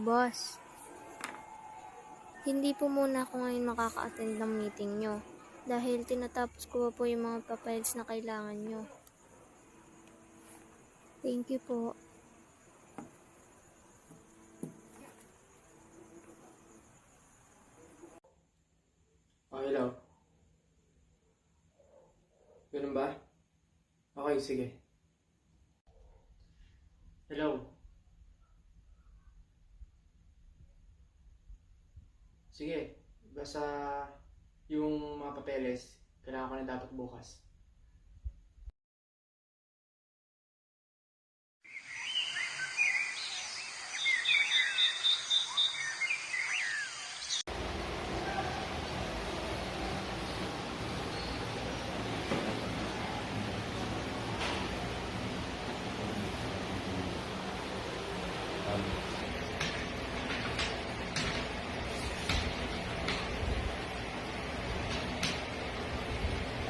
boss. Hindi po muna ako ngayon makaka-attend ng meeting nyo dahil tinatapos ko pa po yung mga papiles na kailangan nyo. Thank you po. Oh, hello. Ganun ba? Okay, sige. Hello. Sige, basta yung mga papeles, kailangan ko na dapat bukas.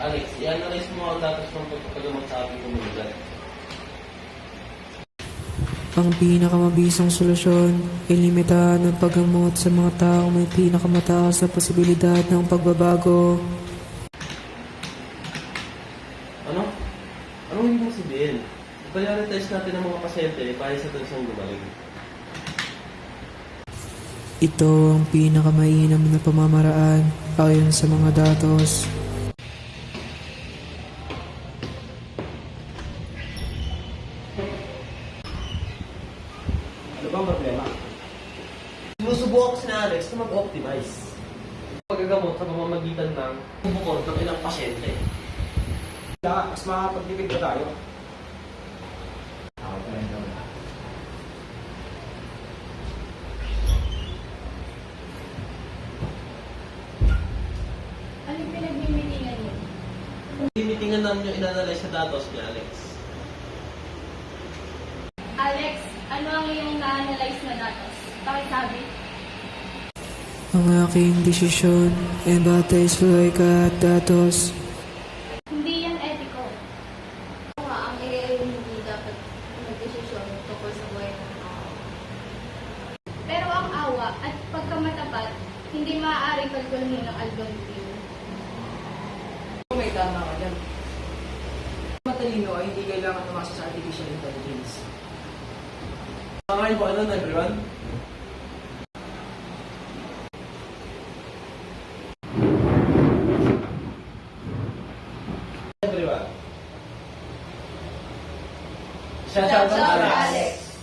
Alex, i-analyze mo ang datos ng pagpapagamot sa ating komunidad. Ang pinakamabisang solusyon ay limitahan ang paggamot sa mga taong may pinakamataas na posibilidad ng pagbabago. Ano? Anong ibig sabihin? I-prioritize natin ang mga pasyente para sa tansang gumaling. Ito ang pinakamainam na pamamaraan ayon sa mga datos. Ano bang problema? Sinusubukan ko si Alex na mag-optimize. Paggagamot sa pamamagitan ng bukod ng ilang pasyente. Mas makapagtipid pa tayo. Anong pinagmimitingan niyo? Tinitingan namin yung in-analyze sa datos ni Alex. Alex, ano ang iyong na-analyze na datos? Pakisabi. Ang aking desisyon ay batay sa logika at datos. Hindi yan etiko. Ang AI hindi dapat magdesisyon tungkol sa buhay ng tao. Pero ang awa at pagkamatapat, hindi maaaring kalkulhin ng algorithm. May tama ka dyan. Matalino ay hindi kailangan tumasa sa artificial intelligence. Pangalan po ano everyone? Everyone. Shout out to Alex.